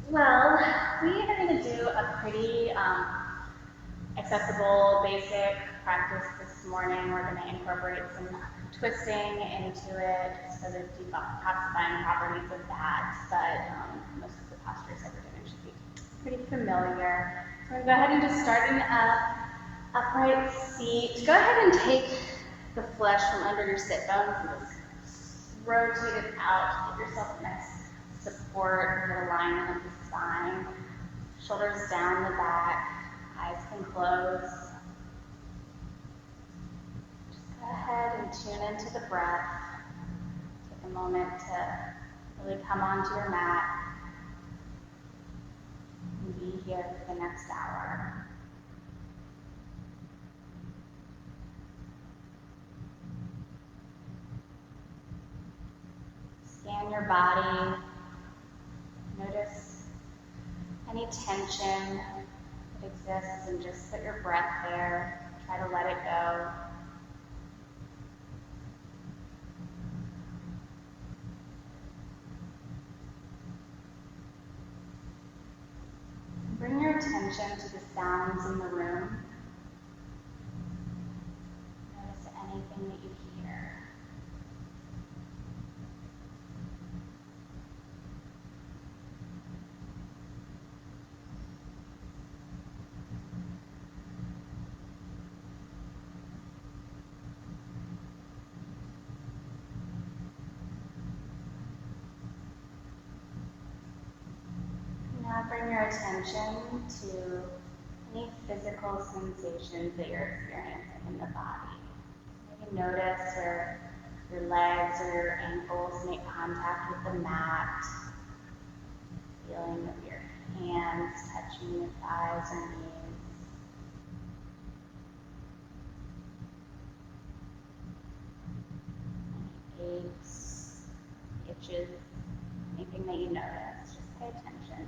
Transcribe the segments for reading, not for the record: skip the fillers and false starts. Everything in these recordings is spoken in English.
Well, we are going to do a pretty accessible, basic practice this morning. We're going to incorporate some twisting into it just for the detoxifying properties of that, but most of the postures that we're doing should be pretty familiar. So I'm going to go ahead and just starting up, upright seat. Go ahead and take the flesh from under your sit bones and just rotate it out. Give yourself a nice support, good alignment of the spine. Shoulders down the back, eyes can close. Just go ahead and tune into the breath. Take a moment to really come onto your mat and be here for the next hour. Scan your body. Notice any tension that exists and just put your breath there. Try to let it go. Bring your attention to the sounds in the room. Notice anything that you hear. Now bring your attention to any physical sensations that you're experiencing in the body. Maybe notice where your legs or your ankles make contact with the mat. Feeling of your hands touching your thighs or knees. Any aches, itches, anything that you notice, just pay attention.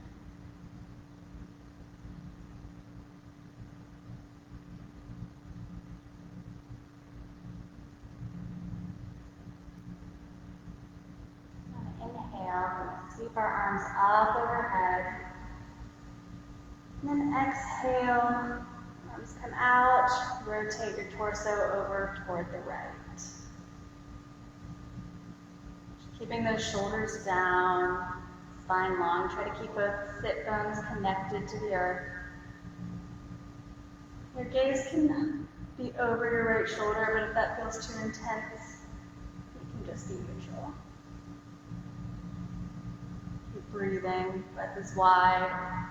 Inhale, sweep our arms up overhead. And then exhale, arms come out, rotate your torso over toward the right. Keeping those shoulders down, spine long. Try to keep both sit bones connected to the earth. Your gaze can be over your right shoulder, but if that feels too intense, you can just be neutral. Keep breathing, breath is wide.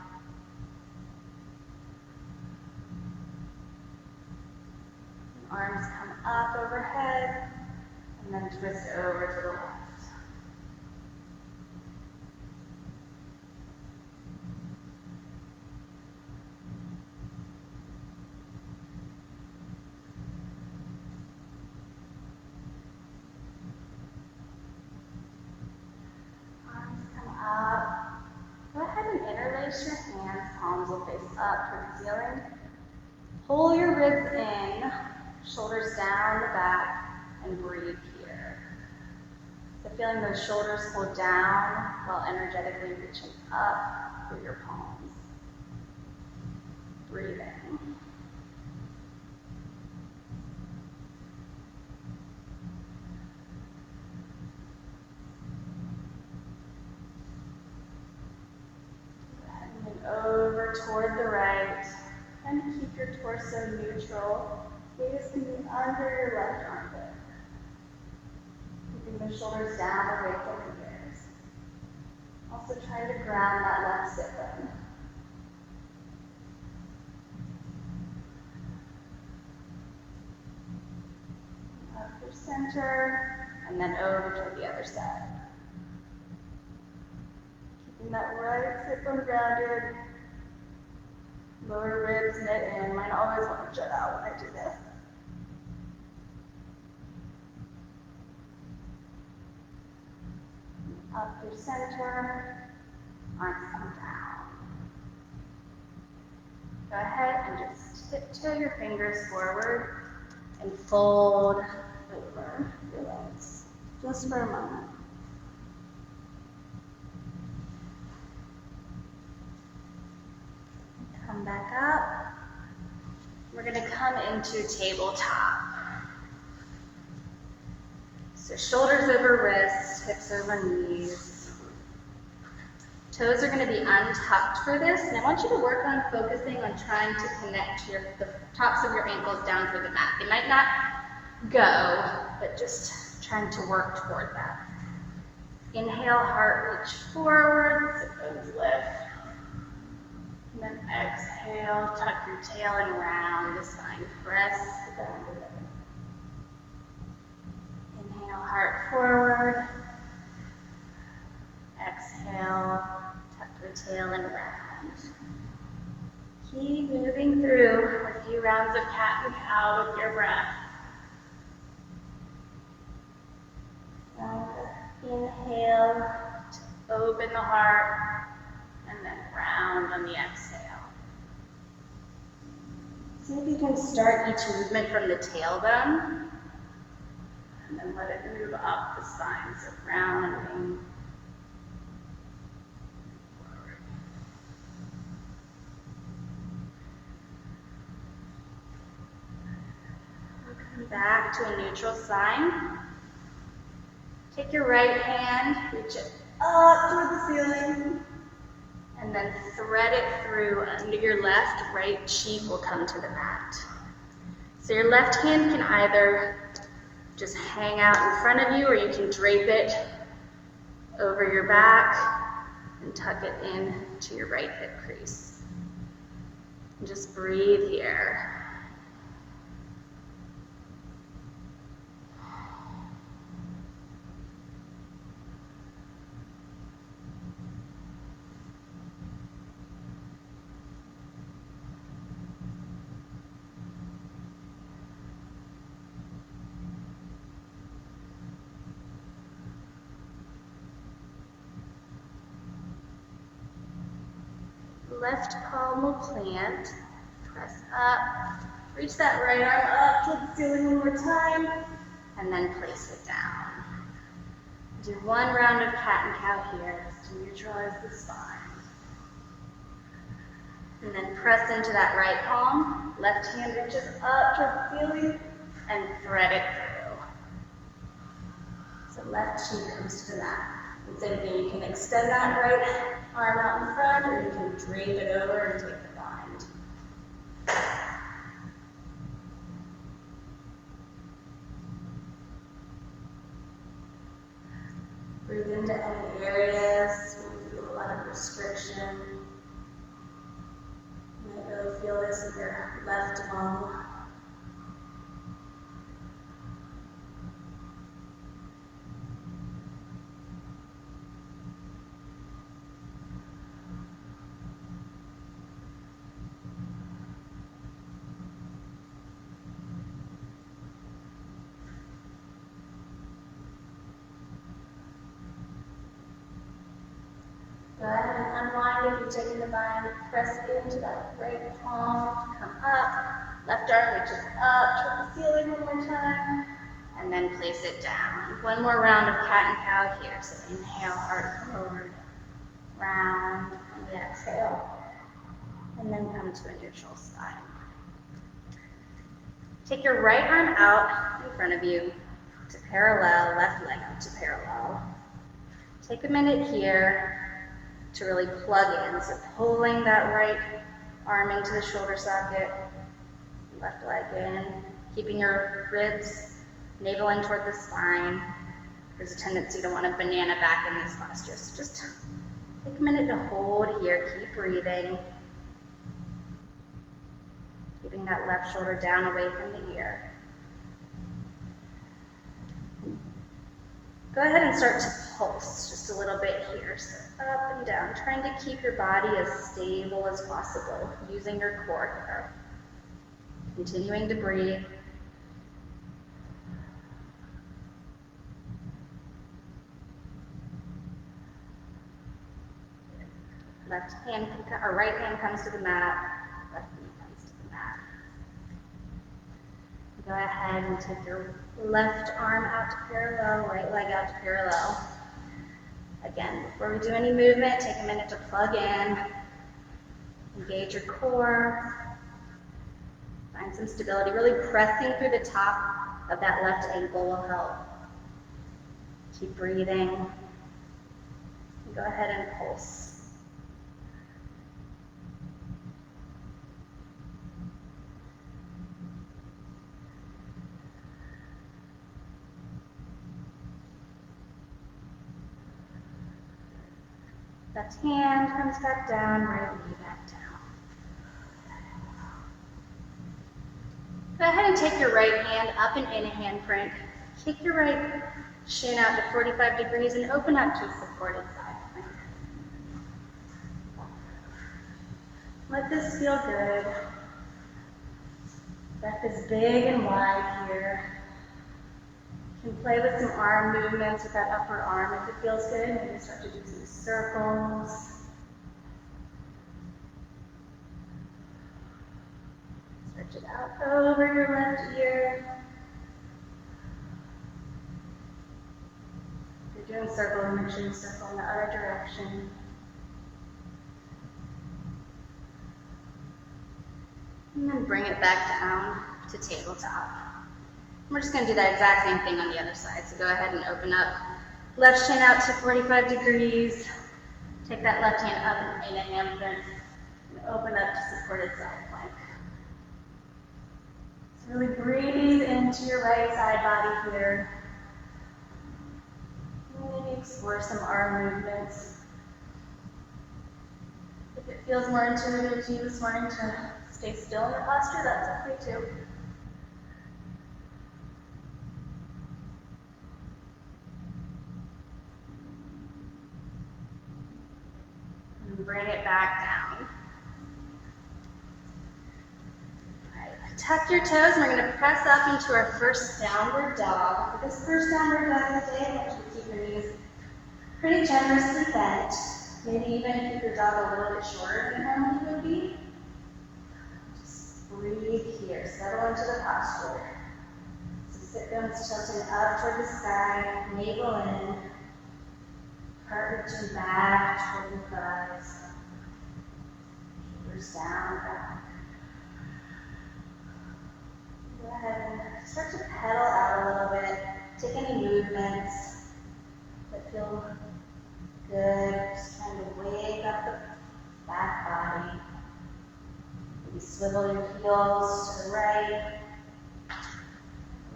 Arms come up overhead, and then twist over to the left. Arms come up. Go ahead and interlace your hands, palms will face up toward the ceiling. Pull your ribs in. Shoulders down the back, and breathe here. So feeling those shoulders pull down while energetically reaching up through your palms. Breathing. Go ahead and move over toward the right, and keep your torso neutral. Gaze can be under your left armpit. Keeping the shoulders down away from the ears. Also trying to ground that left sit bone. Up through center, and then over toward the other side. Keeping that right sit bone grounded. Lower ribs knit in. Mine always want to jut out when I do this. Up through center, arms come down. Go ahead and just tiptoe your fingers forward and fold over your legs, just for a moment. into tabletop. So shoulders over wrists, hips over knees. Toes are going to be untucked for this, and I want you to work on focusing on trying to connect the tops of your ankles down through the mat. They might not go, but just trying to work toward that. Inhale, heart reach forward, sit bones lift. And then exhale, tuck your tail and round the spine. Press down. Inhale, heart forward. Exhale, tuck your tail and round. Keep moving through a few rounds of cat and cow with your breath. Inhale to open the heart, and then round on the exhale. See if you can start each movement from the tailbone, and then let it move up the spine, so rounding. Come back to a neutral sign. Take your right hand, reach it up toward the ceiling, and then thread it through under your left. Right cheek will come to the mat. So your left hand can either just hang out in front of you, or you can drape it over your back and tuck it in to your right hip crease. And just breathe here. Left palm will plant, press up, reach that right arm up to the ceiling one more time, and then place it down. Do one round of cat and cow here, just to neutralize the spine. And then press into that right palm, left hand reaches up toward the ceiling, and thread it through. So left cheek comes to the mat. And same thing, you can extend that right arm out in front, or you can drape it over and take the bind. Breathe into any areas where you feel a lot of restriction. You might really feel this with your left lung. Go ahead and unwind if you're taking the bind. Press into that right palm, come up. Left arm reaches up toward the ceiling one more time. And then place it down. One more round of cat and cow here. So inhale, heart forward, round, on the exhale. And then come to a neutral spine. Take your right arm out in front of you to parallel, left leg out to parallel. Take a minute here to really plug in. So pulling that right arm into the shoulder socket, left leg in, keeping your ribs naveling toward the spine. There's a tendency to want to banana back in this posture. So just take a minute to hold here, keep breathing. Keeping that left shoulder down away from the ear. Go ahead and start to pulse just a little bit here. So up and down, trying to keep your body as stable as possible, using your core here. Continuing to breathe. Left hand, or right hand comes to the mat. Left knee comes to the mat. Go ahead and take your left arm out to parallel, right leg out to parallel. Again, before we do any movement, take a minute to plug in. Engage your core. Find some stability. Really pressing through the top of that left ankle will help. Keep breathing. Go ahead and pulse. Left hand comes back down, right knee back down. Go ahead and take your right hand up and in a handprint. Kick your right shin out to 45 degrees and open up to a supported side plank. Let this feel good. Breath is big and wide here. You can play with some arm movements with that upper arm if it feels good. Maybe start to do some circles. Stretch it out over your left ear. If you're doing circles, make sure you circle in the other direction. And then bring it back down to tabletop. We're just going to do that exact same thing on the other side. So go ahead and open up. Left shin out to 45 degrees. Take that left hand up and in a handprint. And open up to supported side plank. So really breathe into your right side body here. And maybe explore some arm movements. If it feels more intuitive to you this morning to stay still in your posture, that's okay too. Bring it back down. All right, tuck your toes, and we're going to press up into our first downward dog. For this first downward dog of the day, I want you to keep your knees pretty generously bent. Maybe even keep your dog a little bit shorter than normally would be. Just breathe here. Settle into the posture. So sit bones tilting up toward the sky, navel in. Heart reaching back toward the thighs. Shoulders down, back. Go ahead and start to pedal out a little bit. Take any movements that feel good. Just trying to wake up the back body. Maybe swivel your heels to the right,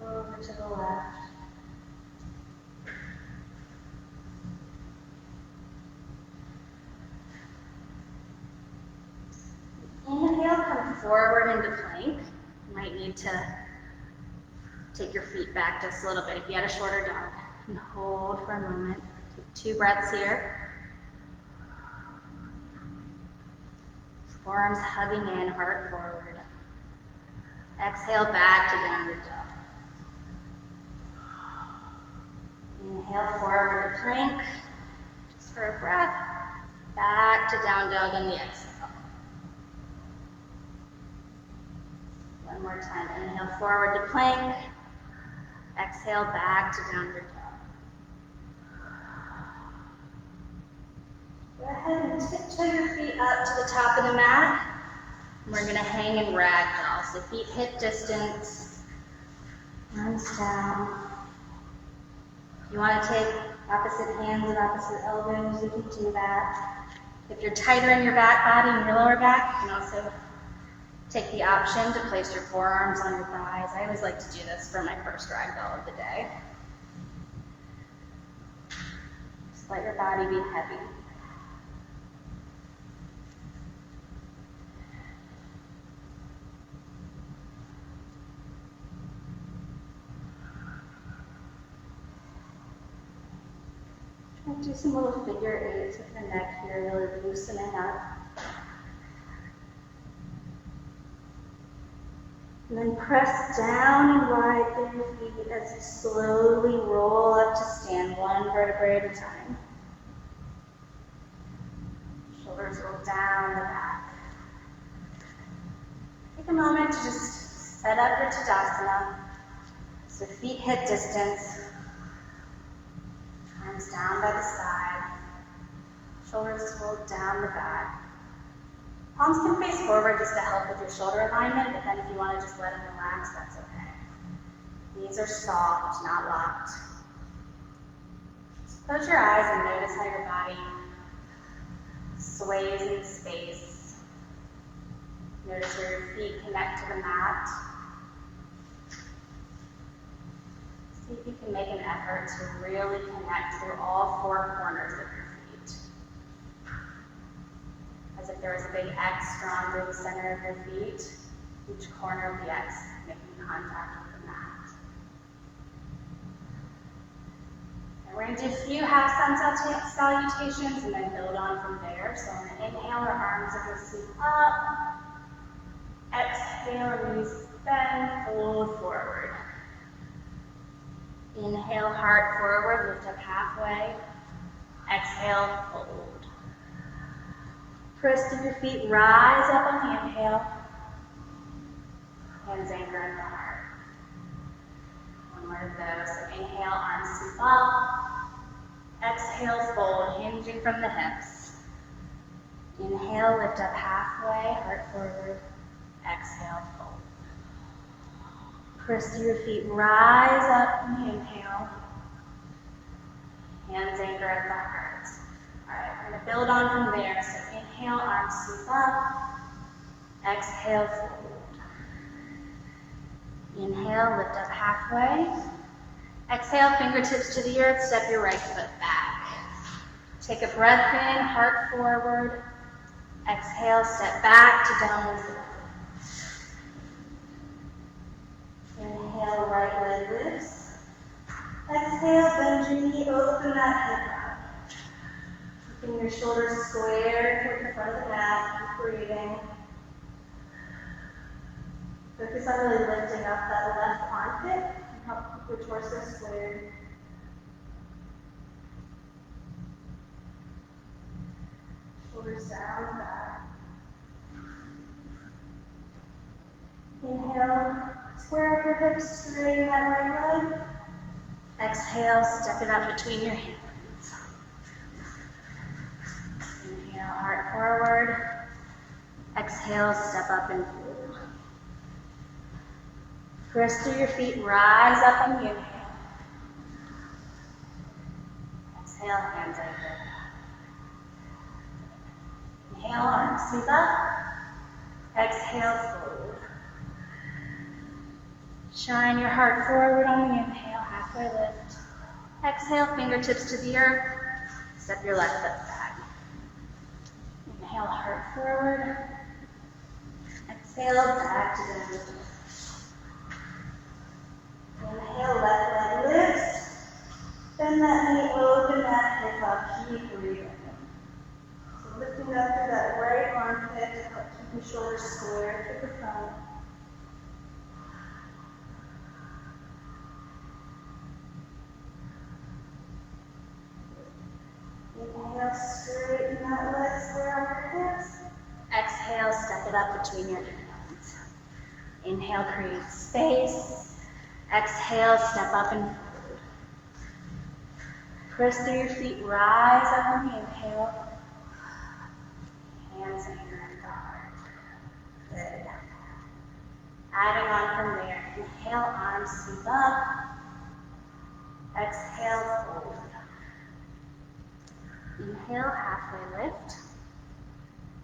over to the left. Inhale, come forward into plank. You might need to take your feet back just a little bit if you had a shorter dog. And hold for a moment. Take 2 breaths here. Forearms hugging in, heart forward. Exhale back to downward dog. Inhale forward to plank. Just for a breath. Back to down dog on the exhale. One more time. Inhale forward to plank. Exhale back to downward dog. Go ahead and tiptoe your feet up to the top of the mat. And we're going to hang in ragdoll. So feet hip distance. Arms down. If you want to take opposite hands and opposite elbows, you can do that. If you're tighter in your back body and your lower back, you can also take the option to place your forearms on your thighs. I always like to do this for my first ragdoll of the day. Just let your body be heavy. Do some little figure eights with your neck here, really loosening up. And then press down and widen your feet as you slowly roll up to stand, one vertebrae at a time. Shoulders roll down the back. Take a moment to just set up your Tadasana. So feet hip distance. Arms down by the side. Shoulders roll down the back. Palms can face forward just to help with your shoulder alignment, but then if you want to just let them relax, that's okay. Knees are soft, not locked. Just close your eyes and notice how your body sways in space. Notice where your feet connect to the mat. See if you can make an effort to really connect through all four corners of your feet. As if there was a big X drawn through the center of your feet, each corner of the X making contact with the mat. And we're going to do a few half sun salutations and then build on from there. So on the inhale, our arms are going to sweep up. Exhale, knees bend, fold forward. Inhale, heart forward, lift up halfway. Exhale, fold. Press through your feet, rise up on the inhale. Hands anchor in the heart. One more of those. So inhale, arms sweep up. Exhale, fold, hinging from the hips. Inhale, lift up halfway, heart forward. Exhale, fold. Press through your feet, rise up on the inhale. Hands anchor at the heart. All right, we're going to build on from there. So inhale, arms sweep up. Exhale, fold. Inhale, lift up halfway. Exhale, fingertips to the earth, step your right foot back. Take a breath in, heart forward. Exhale, step back to downward dog. Inhale, right leg lifts. Exhale, bend your knee, open that hip out. Keeping your shoulders square toward the front of the mat, keep breathing. Focus on really lifting up that left armpit and help keep your torso squared. Shoulders down, back. Inhale, square up your hips, straighten that right leg. Exhale, step it up between your hands. Inhale, heart forward. Exhale, step up and fold. Press through your feet, rise up on the inhale. Exhale, hands over. Inhale, arms sweep up. Exhale, fold. Shine your heart forward on the inhale, halfway lift. Exhale, fingertips to the earth. Step your left foot back. Inhale, heart forward. Exhale, back to downward dog. Inhale, left leg lifts. Bend that knee, open that hip up, keep breathing. So lifting up through that right armpit to help keep your shoulders square to the front. Inhale, straighten that leg, square up your hips. Exhale, step it up between your hands. Inhale, create space. Exhale, step up and forward. Press through your feet, rise up on the inhale. Hands anchor in the heart. Good. Adding on from there. Inhale, arms sweep up. Exhale, fold. Inhale, halfway lift.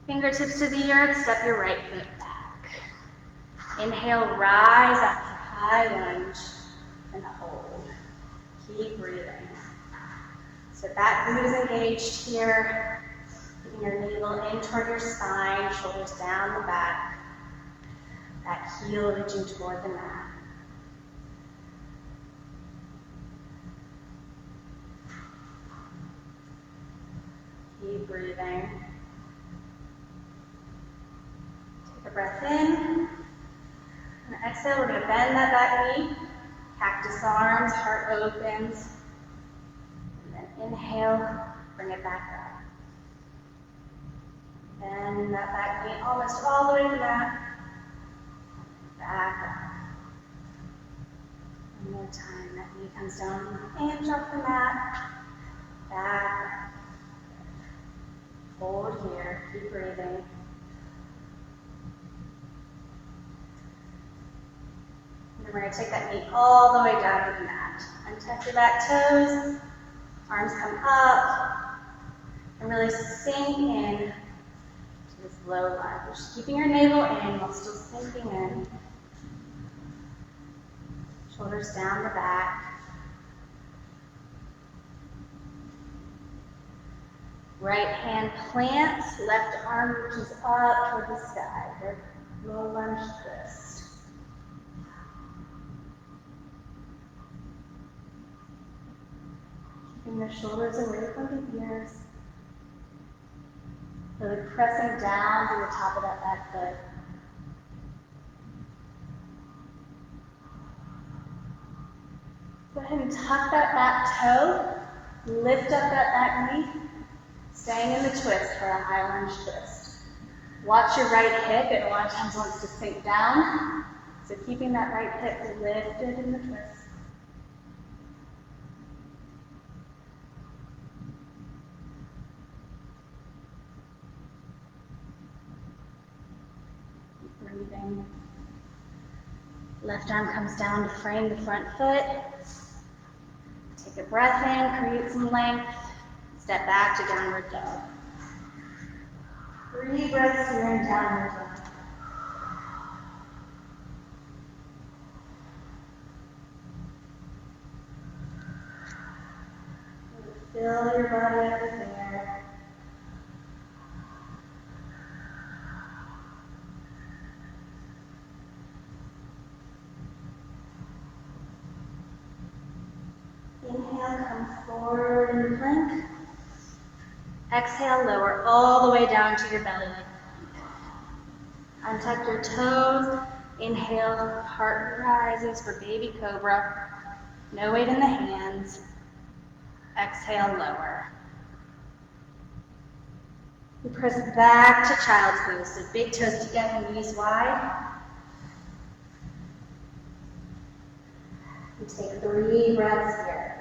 Fingertips to the earth, step your right foot back. Inhale, rise up to high lunge and hold. Keep breathing. So that glute is engaged here. Keeping your navel in toward your spine, shoulders down the back. That heel reaching toward the mat. Keep breathing. Take a breath in. And exhale, we're going to bend that back knee. Cactus arms, heart opens. And then inhale, bring it back up. Bend that back knee almost all the way to the mat. Back up. One more time. That knee comes down an inch off the mat. Back up. Hold here. Keep breathing. And we're going to take that knee all the way down to the mat. Untuck your back toes, arms come up, and really sink in to this low lunge. Just keeping your navel in while still sinking in. Shoulders down the back. Right hand plants, left arm reaches up toward the sky. Good low lunge twist. Keeping the shoulders away from the ears. Really pressing down to the top of that back foot. Go ahead and tuck that back toe. Lift up that back knee. Staying in the twist for a high lunge twist. Watch your right hip. It a lot of times wants to sink down. So keeping that right hip lifted in the twist. Keep breathing. Left arm comes down to frame the front foot. Take a breath in, create some length. Step back to downward dog. 3 breaths here in downward dog. Fill your body up with air. Inhale, come forward in plank. Exhale, lower all the way down to your belly. Untuck your toes. Inhale, heart rises for baby cobra. No weight in the hands. Exhale, lower. We press back to child's pose. So big toes together, knees wide. We take 3 breaths here.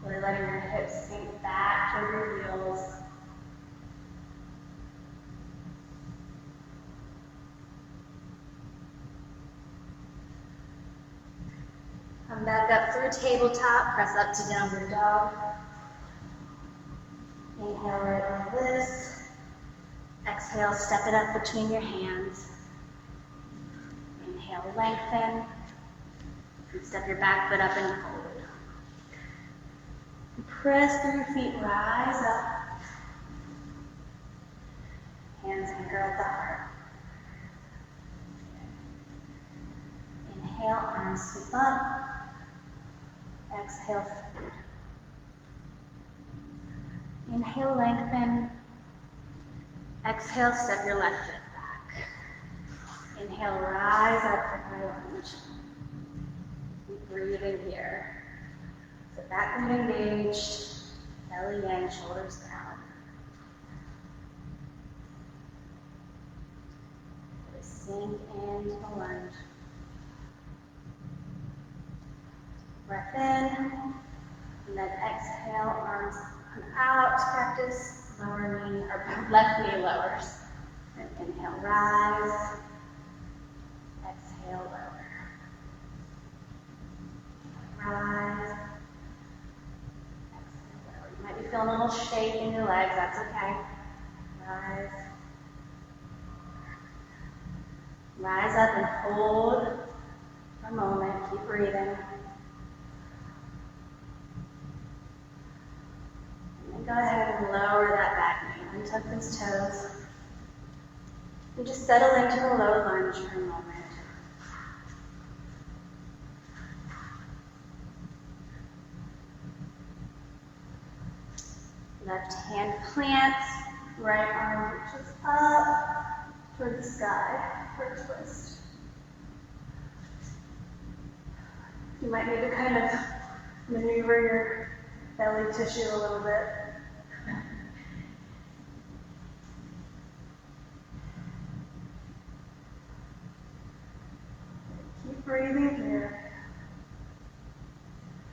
Really letting your hips sink back toward your heels. Come back up through tabletop, press up to downward dog. Inhale right like this. Exhale, step it up between your hands. Inhale, lengthen. And step your back foot up and forward. Press through your feet, rise up. Hands anchor at the heart. Inhale, arms sweep up. Exhale, forward. Inhale, lengthen. Exhale, step your left foot back. Inhale, rise up for high lunge. Breathe in here. So back foot engaged, belly in, shoulders down. Sink into the lunge. Breath in, and then exhale, arms come out. Practice lower knee, or left knee lowers. And inhale, rise. Exhale, lower. Rise. Exhale, lower. You might be feeling a little shake in your legs. That's okay. Rise. Rise up and hold for a moment. Keep breathing. Go ahead and lower that back knee. Untuck those toes. And just settle into the low lunge for a moment. Left hand plants. Right arm reaches up toward the sky for a twist. You might need to kind of maneuver your belly tissue a little bit. Keep breathing here.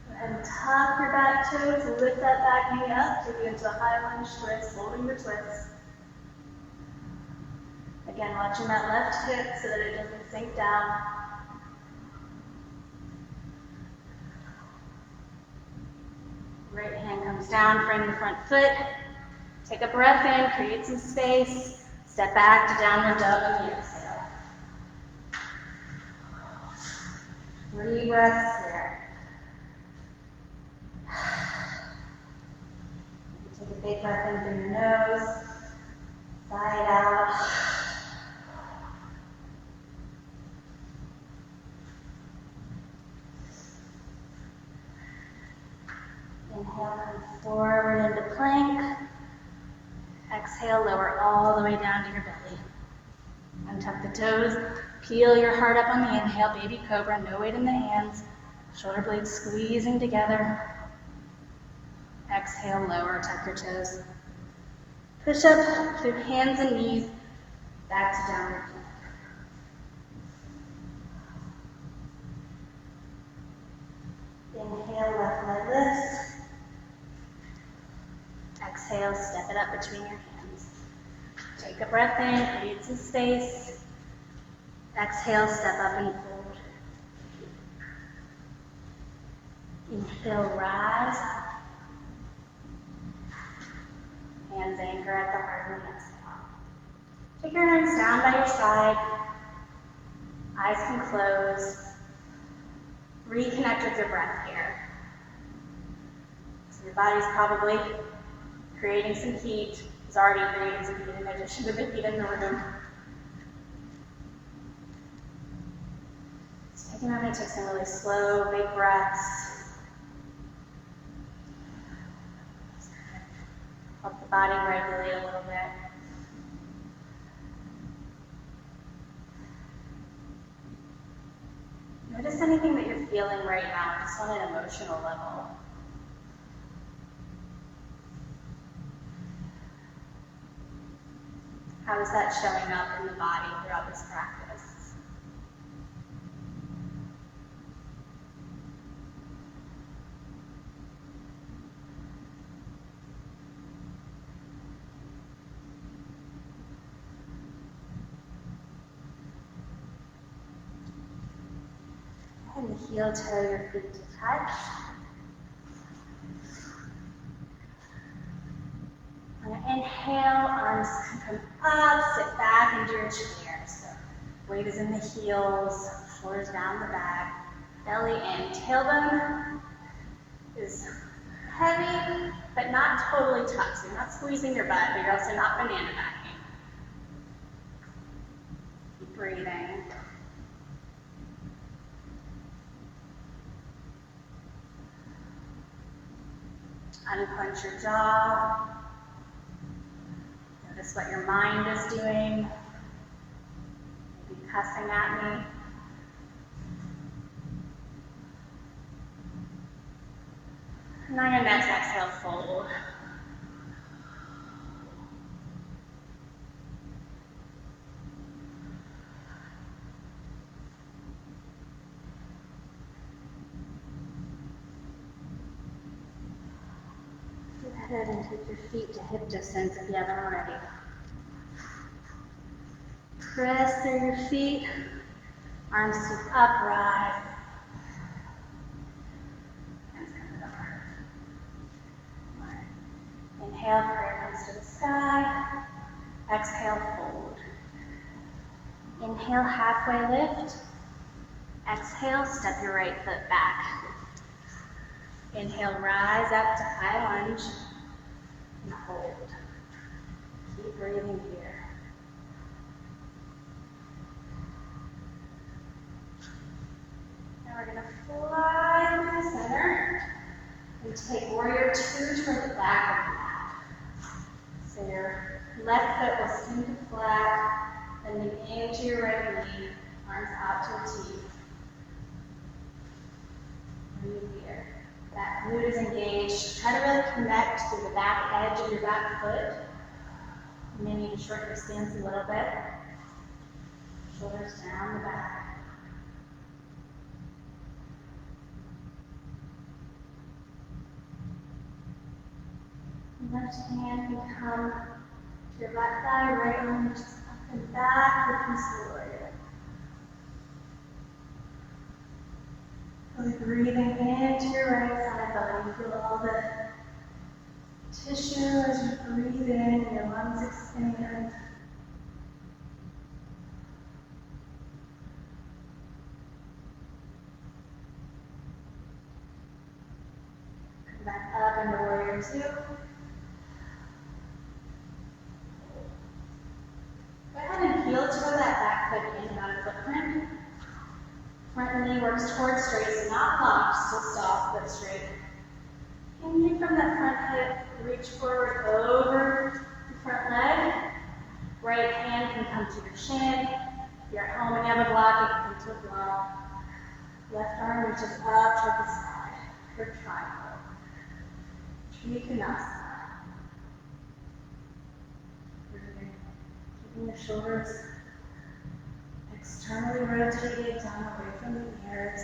Go ahead and tuck your back flat toes, lift that back knee up, take it into a high lunge twist, holding the twist. Again, watching that left hip so that it doesn't sink down. Right hand comes down, frame the front foot. Take a breath in, create some space. Step back to downward dog on the exhale. 3 breaths here. Take a big breath in through your nose, side out. Inhale, come forward into plank. Exhale, lower all the way down to your belly. Untuck the toes, peel your heart up on the inhale, baby cobra, no weight in the hands. Shoulder blades squeezing together. Exhale, lower, tuck your toes. Push up through hands and knees, back to downward dog. Inhale, left leg lifts. Exhale, step it up between your hands. Take a breath in, create some space. Exhale, step up and fold. Inhale, rise. Hands anchor at the heart and exhale. Take your hands down by your side. Eyes can close. Reconnect with your breath here. So your body's probably creating some heat. It's already creating some heat in addition to the heat in the room. Just take a moment, take some really slow, big breaths. Help the body regulate a little bit. Notice anything that you're feeling right now, just on an emotional level. How is that showing up in the body throughout this practice? And the heel toe your feet to touch. On an inhale, arms can come up, sit back into your chair. So weight is in the heels, shoulders down the back, belly in. Tailbone is heavy, but not totally tucked. So you're not squeezing your butt, but you're also not banana backing. Keep breathing. Unclench your jaw. Notice what your mind is doing. Maybe cussing at me. And on your next exhale, fold. Go ahead and take your feet to hip distance if you haven't already. Press through your feet, arms sweep up, rise. Hands come to the heart. Inhale, prayer comes to the sky. Exhale, fold. Inhale, halfway lift. Exhale, step your right foot back. Inhale, rise up to high lunge. And hold. Keep breathing here. Now we're going to fly to the center and take warrior 2 toward the back of the mat. So your left foot will sink to flat, bending into your right knee, arms out to a T. Breathe here. That glute is engaged. Try to really connect to the back edge of your back foot. You may need to shorten your stance a little bit. Shoulders down the back. Left hand can come to your left thigh, right arm reaches up and back for peaceful warrior. Really breathing into your right side body. Feel all the tissue as you breathe in, your lungs expand. Come back up into warrior two. Go ahead and heel toe that back foot in on footprint. Front knee works towards straight, so not locked, still soft but straight. Hinging from that front hip, reach forward over the front leg. Right hand can come to your shin. If you're at home and you have a block, it can come to a block. Left arm reaches up toward the side for triangle. Trikonasana. Keeping the shoulders externally rotated down away from the ears.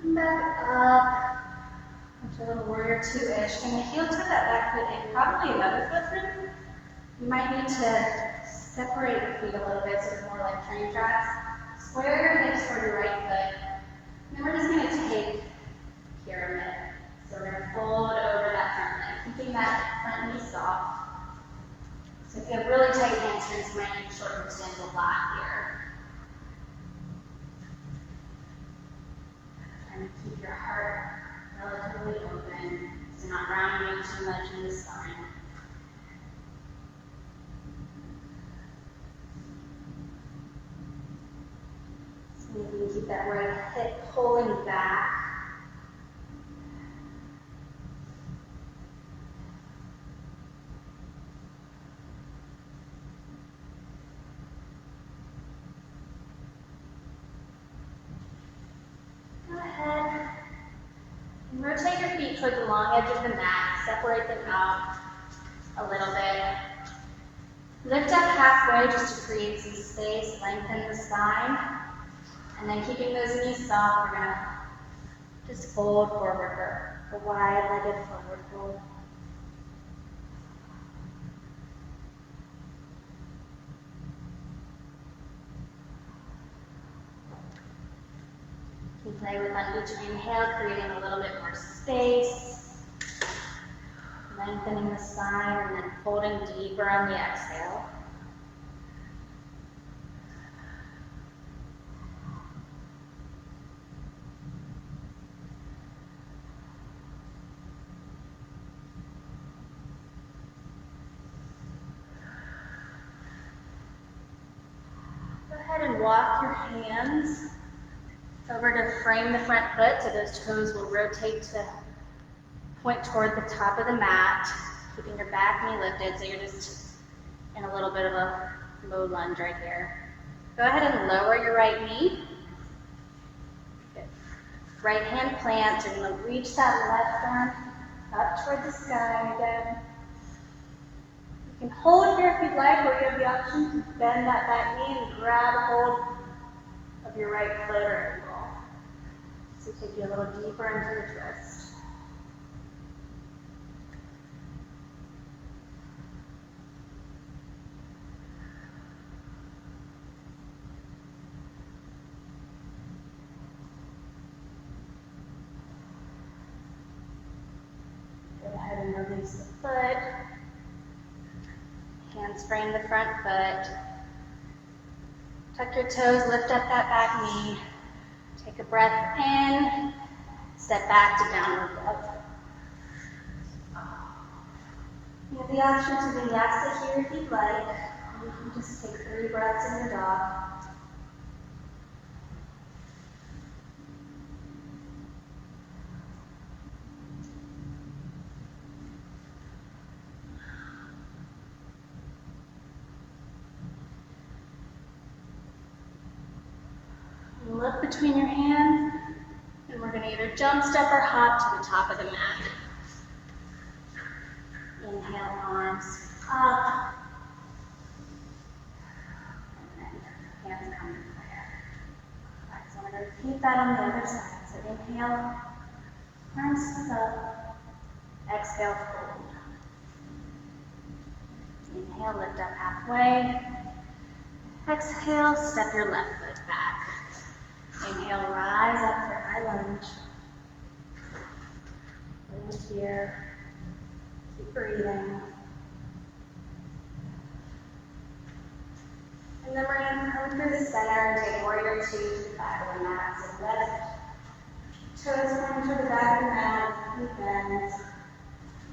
Come back up. A little warrior two-ish. Gonna heel to that back foot in, probably another footprint. You might need to separate your feet a little bit so it's more like train tracks. Square your hips toward your right foot. And then we're just gonna take pyramid. So we're gonna fold over that front leg, keeping that front knee soft. So if you have really tight hamstrings, you might need to shorten your stance a lot here. Trying to keep your heart relatively open, so not rounding too much in the spine. So you can keep that right hip pulling back. Go ahead. And rotate your feet toward the long edge of the mat. Separate them out a little bit. Lift up halfway just to create some space. Lengthen the spine. And then keeping those knees soft, we're going to just fold forward for a wide-legged forward fold. You can play with on each inhale, creating a little bit more space, lengthening the spine, and then folding deeper on the exhale. Go ahead and walk your hands over to frame the front foot, so those toes will rotate to point toward the top of the mat, keeping your back knee lifted, so you're just in a little bit of a low lunge right here. Go ahead and lower your right knee. Good. Right hand plants, you're going to reach that left arm up toward the sky again. You can hold here if you'd like, or you have the option to bend that back knee and grab a hold of your right foot or ankle. So take you a little deeper into the twist. Go ahead and release the foot. Hands frame the front foot. Tuck your toes, lift up that back knee. Take a breath in, step back to downward dog. You have the option to vinyasa here if you'd like, or you can just take 3 breaths in your dog. look between your hands, and we're going to either jump, step, or hop to the top of the mat. Inhale, arms up, and then hands come to prayer. All right, so I'm going to repeat that on the other side. So inhale, arms up, exhale, fold. Inhale, lift up halfway. Exhale, step your left foot back. Inhale, rise up for high lunge. Hold here. Keep breathing. And then we're going to come through the center and take warrior two to the back of the mat. So left toes come to the back of the mat, feet bend.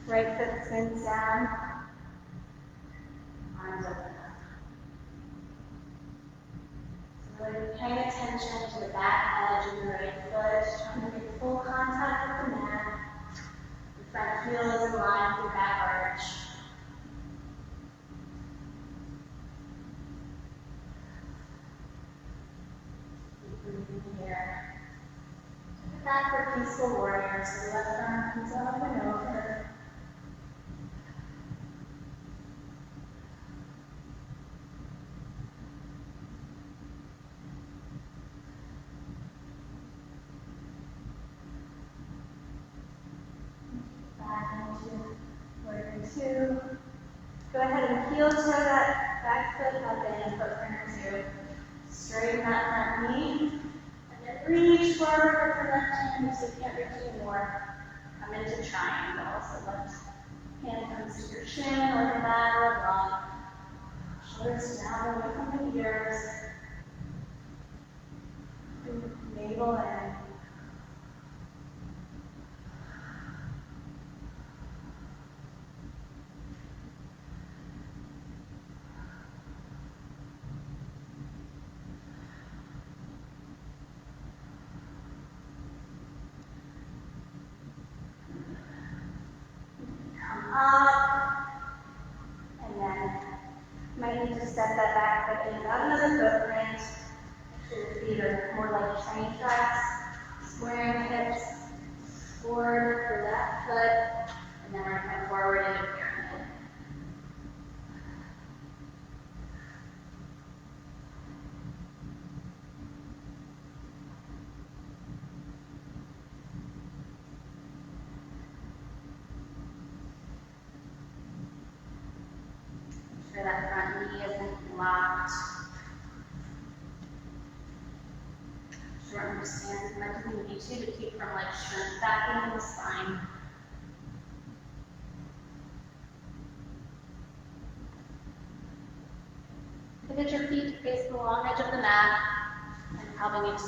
Right foot spins down. Arms open up. So really paying attention to the back edge of the right foot, trying to make full contact with the mat. The front heel is in line with your back arch. Keep breathing here. Take it back for peaceful warrior. So the left arm comes up and over. Two. Go ahead and heel toe that back foot up in, footprint or two. Straighten that front knee. And then reach forward with the left hand so you can't reach anymore. Come into triangle. So left hand comes to your shin or your mat or lung. Shoulders down away from the ears. Navel in. And then you might need to step that back foot in about another footprint. Make sure your feet are more like train tracks. Squaring hips forward for that foot, and then we're going to come forward into pyramid. Make sure that front knee isn't locked. Shorten the stance as much as you need to keep from like shrink back into the spine. Pivot your feet to face the long edge of the mat, and probably need to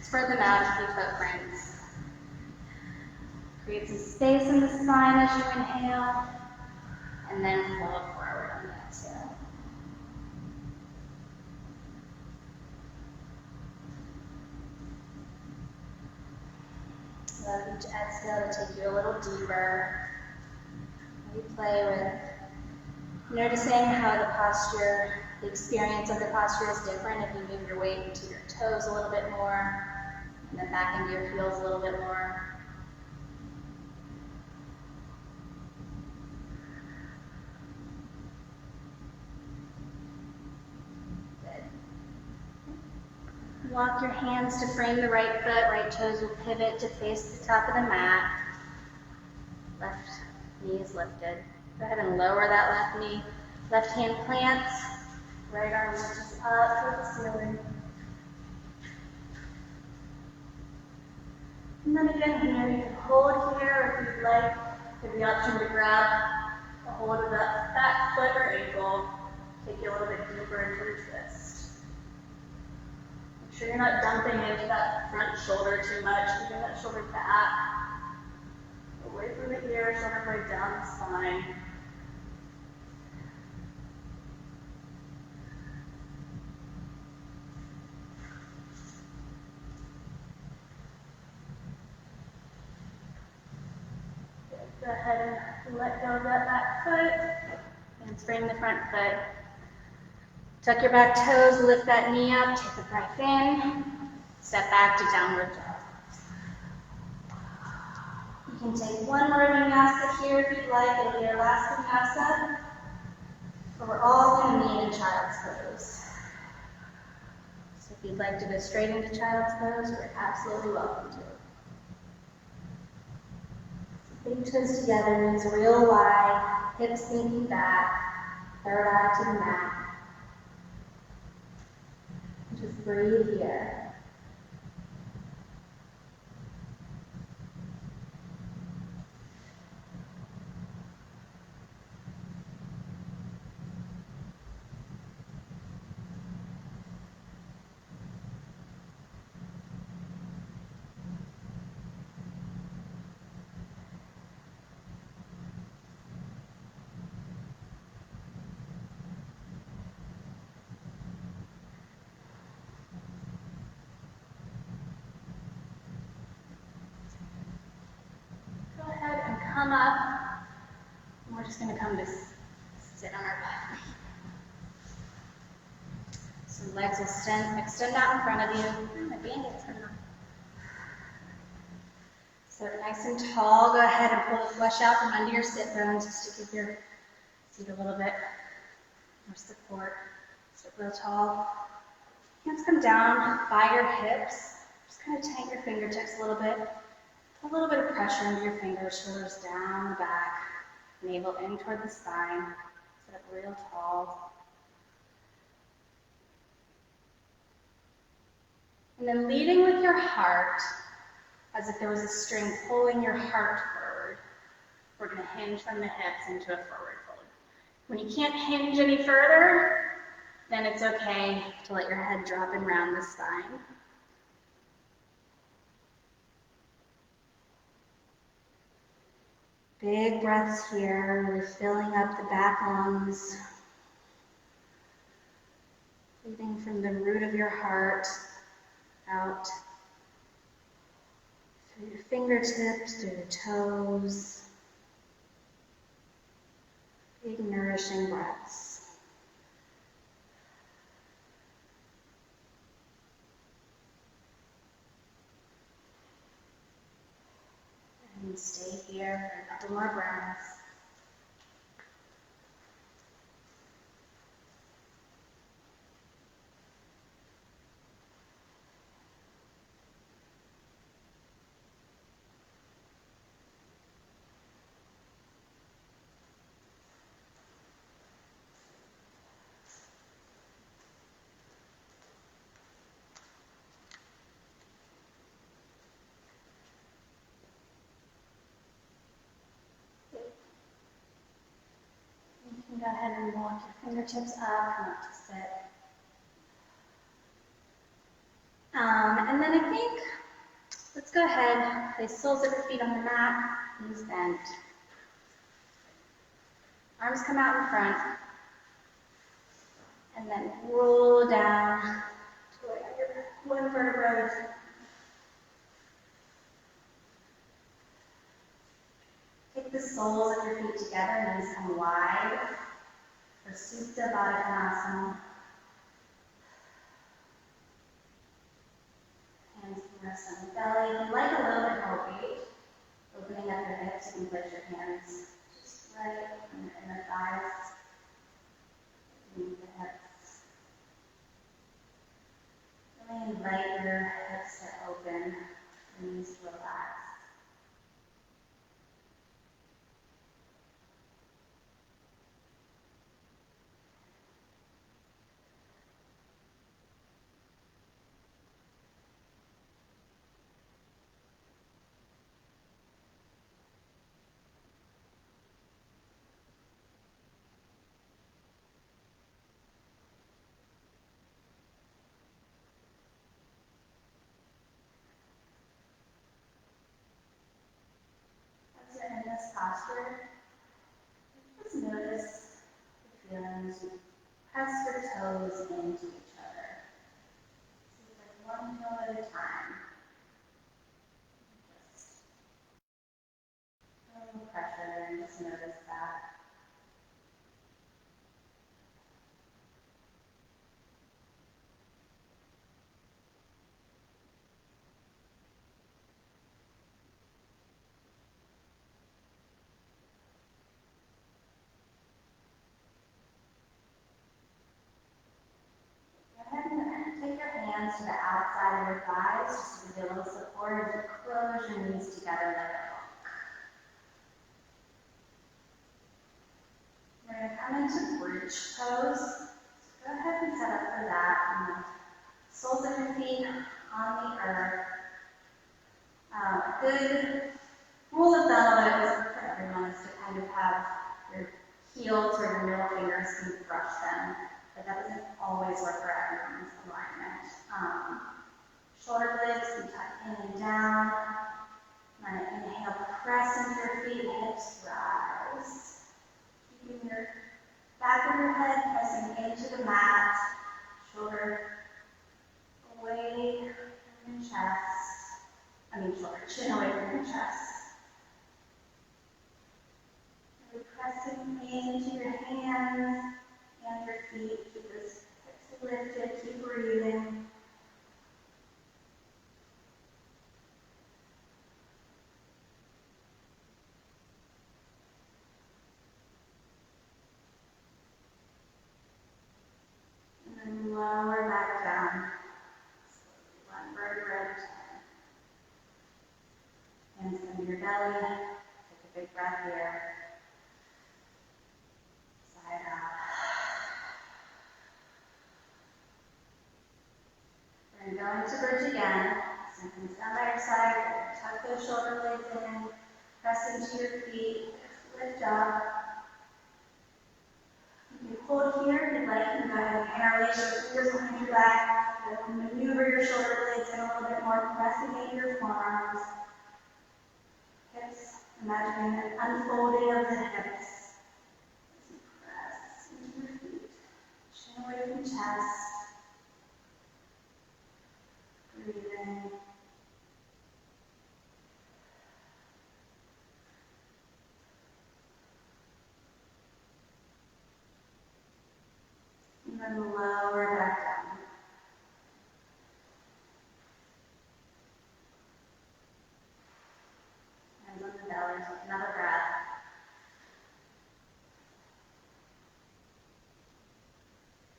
spread them out to keep footprints. Create some space in the spine as you inhale, and then fold forward on the exhale. So each exhale to take you a little deeper. You play with noticing how the posture, the experience of the posture is different if you move your weight into your toes a little bit more, and then back into your heels a little bit more. Walk your hands to frame the right foot. Right toes will pivot to face the top of the mat. Left knee is lifted. Go ahead and lower that left knee. Left hand plants. Right arm reaches up toward the ceiling. And then again here, you can hold here, or if you'd like, you have the option to grab a hold of that back foot or ankle. Take you a little bit deeper into the twist. Make sure you're not dumping into that front shoulder too much. Keeping that shoulder back. Away from the ear, shoulder blade down the spine. Go ahead and let go of that back foot and spring the front foot. Tuck your back toes, lift that knee up, take a breath in. Step back to downward dog. You can take one more vinyasa here if you'd like. It'll be our last vinyasa. But we're all going to meet in child's pose. So if you'd like to go straight into child's pose, you're absolutely welcome to. So big toes together, knees real wide, hips sinking back, third eye to the mat. Just breathe here. Go ahead and come up. And we're just going to come to sit on our butt. So legs will extend out in front of you. My band-aids are not. So nice and tall. Go ahead and pull the flesh out from under your sit bones just to give your seat a little bit more support. Sit real tall. Hands come down by your hips. Just kind of tighten your fingertips a little bit. Put a little bit of pressure into your fingers, shoulders down the back, navel in toward the spine. Sit up real tall. And then leading with your heart, as if there was a string pulling your heart forward. We're going to hinge from the hips into a forward fold. When you can't hinge any further, then it's okay to let your head drop and round the spine. Big breaths here, really filling up the back lungs. Breathing from the root of your heart out through your fingertips, through the toes. Big nourishing breaths. And stay here for a couple more breaths. You can go ahead and walk your fingertips up, come up to sit. And then I think, let's go ahead, place soles of your feet on the mat, knees bent. Arms come out in front. And then roll down to one vertebra. Take the soles of your feet together, knees come wide for Supta Baddha Konasana. Hands can rest on the belly. If you like a little bit more weight, opening up your hips, you can place your hands just right on your inner thighs. Beneath the hips. Really invite your hips to open, your knees to relax. As you're in this posture, just notice the feelings. Press your toes into each other. So like one toe at a time. Just no pressure and just notice that. side of your thighs, just to feel the support, and close your knees together like a book. We're going to come into bridge pose. So go ahead and set up for that. And the soles of your feet on the earth. A good rule of thumb for everyone is to kind of have your heels or your middle fingers and brush them, but that doesn't always work for everyone's alignment. Shoulder blades can tuck in and down. I'm going to inhale, press into your feet, hips rise. Keeping your back of your head pressing into the mat, shoulder away from your chest. Chin away from your chest. Really pressing into your hands and your feet. Keep those hips lifted, keep breathing. And then lower back down. One vertebra at a time. Hands under your belly. Take a big breath here. Side out. We're going to go into bridge again. Send things down by your side. Tuck those shoulder blades in. Press into your feet. Lift up. You can hold here if you'd like. You can go ahead and interlace your fingers behind your back. You can maneuver your shoulder blades in a little bit more. Pressing into your forearms. Hips. Imagining an unfolding of the hips. As you press into your feet. Chin away from chest. Breathing. And then lower back down. Hands on the belly. Take another breath.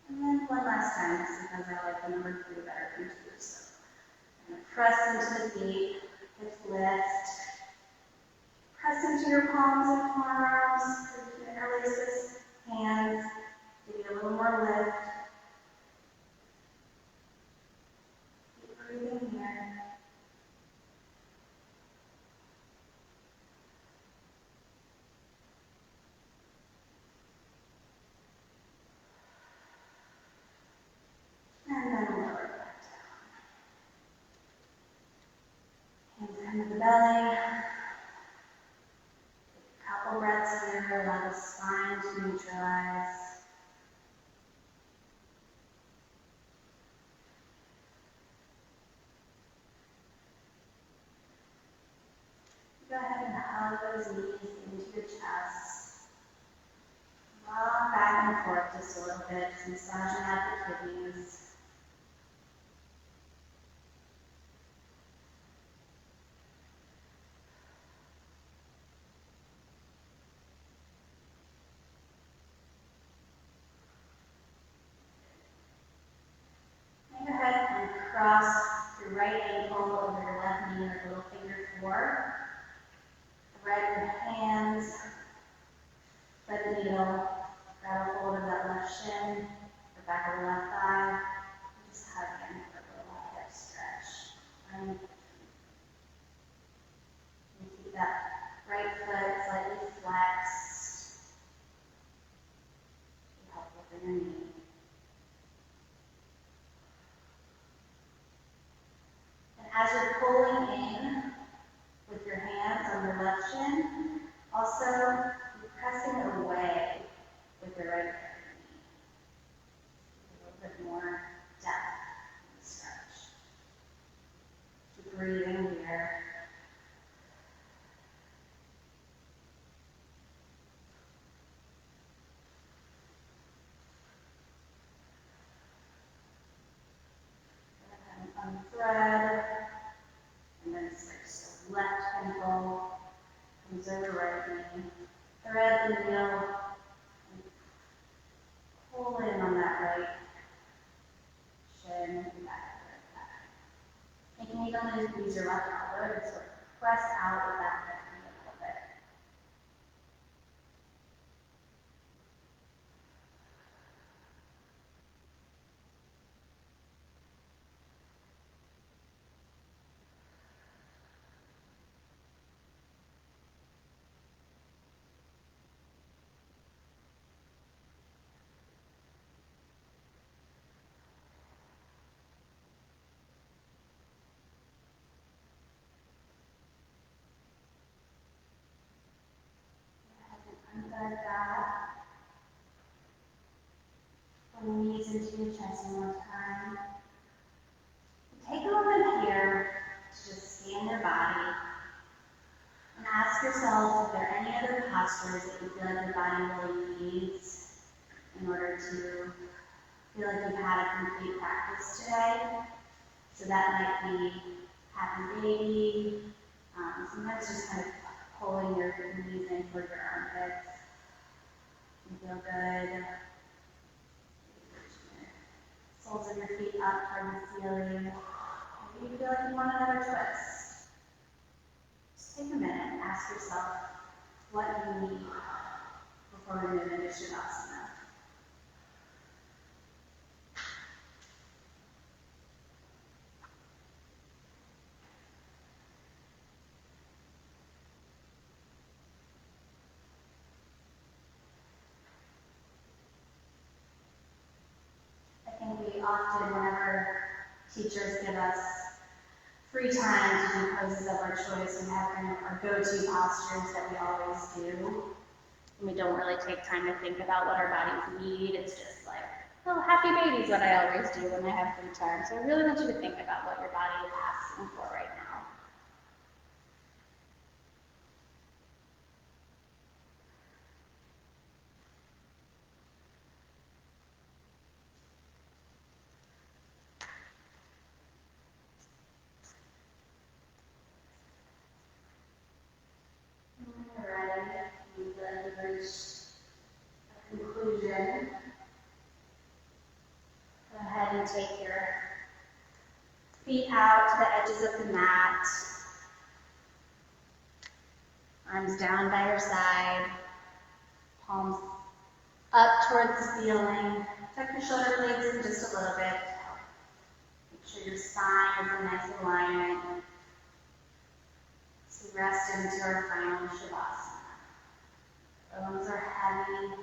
And then one last time, just because I like the number 3 better than 2. So I'm going to press into the feet, hips lift. Press into your palms and forearms. So you can interlace those hands. Give you a little more lift. Keep breathing here. And then lower back down. Hands under the belly. Take a couple breaths here. Allow the spine to neutralize. Go ahead and hug those knees into your chest. Rock back and forth just a little bit, just massaging out the kidneys. And go ahead and cross your right ankle over your left knee with little finger 4. Thread your hands, thread the needle, grab a hold of that left shin, the back of the left thigh, and just hug in for a little hip stretch. And keep that right foot slightly flexed. Be helpful for your knee. And as you're pulling in with your hands on your left shin, also be pressing away with your right knee. A little bit more depth in the stretch. Keep breathing here. Unthread, and then switch. So left ankle comes over right knee. Thread the needle and pull in on that right shin and back of the back. need only use your left elbow to sort of press out with that hip in the middle of it. Embed that. Bring the knees into your chest one more time. Take a moment here to just scan your body and ask yourself if there are any other postures that you feel like your body really needs in order to feel like you've had a complete practice today. So that might be happy baby. Sometimes just kind of pulling your knees in toward your armpits. You feel good. Soles of your feet up toward the ceiling. Maybe you feel like you want another twist. Just take a minute and ask yourself what you need before we move into Shavasana. I think we often, whenever teachers give us free time to do poses of our choice, we have kind of our go-to postures that we always do. And we don't really take time to think about what our bodies need. It's just like, oh, happy baby is what I always do when I have free time. So I really want you to think about what your body is asking for right now. When you're ready, you've reached a conclusion. Go ahead and take your feet out to the edges of the mat. Arms down by your side. Palms up towards the ceiling. Tuck your shoulder blades in just a little bit. Make sure your spine is in nice alignment. So rest into our final Shavasana. Bones are heavy.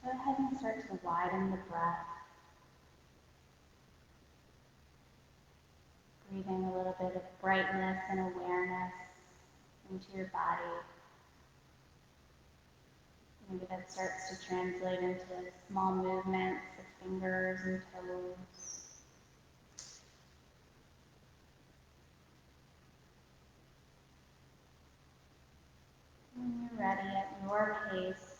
Go ahead and start to widen the breath. Breathing a little bit of brightness and awareness into your body. Maybe that starts to translate into small movements of fingers and toes. When you're ready, at your pace,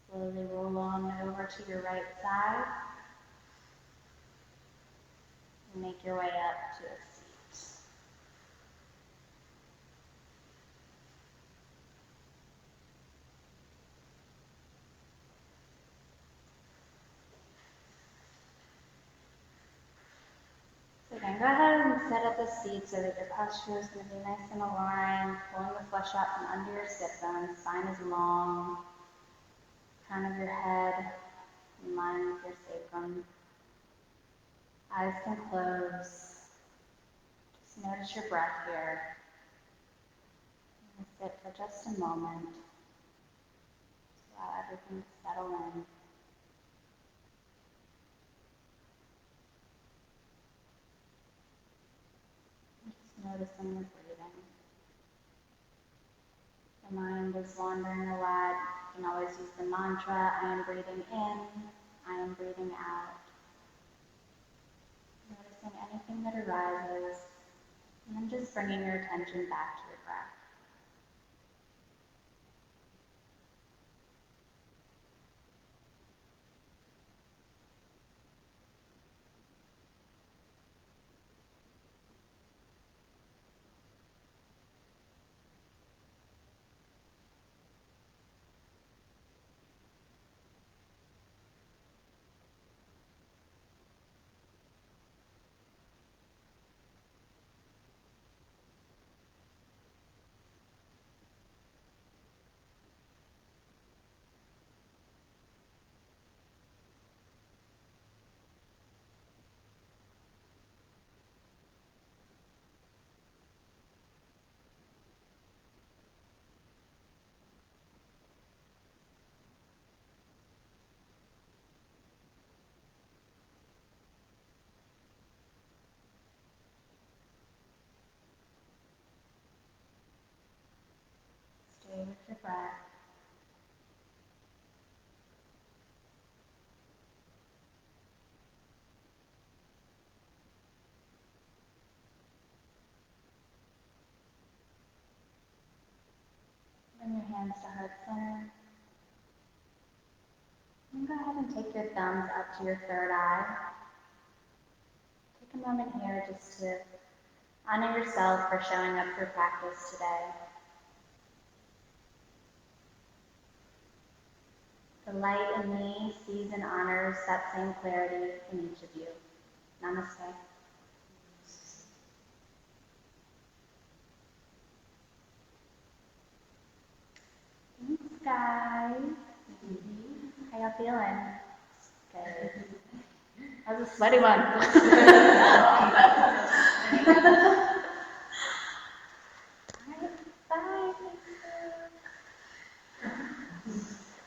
slowly roll on over to your right side and make your way up to a seat. So again, go ahead and set up a seat so that your posture is going to be nice and aligned, pulling the flesh out from under your sit bones. Spine is long, crown of your head in line with your sacrum. Eyes can close. Just notice your breath here. And sit for just a moment. Just allow everything to settle in. Just noticing your breathing. The mind is wandering a lot. You can always use the mantra, I am breathing in, I am breathing out. Noticing anything that arises, and then just bringing your attention back to your breath. Stay with your breath. Bring your hands to heart center. And go ahead and take your thumbs up to your third eye. Take a moment here just to honor yourself for showing up for practice today. The light in me sees and honors that same clarity in each of you. Namaste. Thanks, guys. How y'all feeling? Good. That was a sweaty one.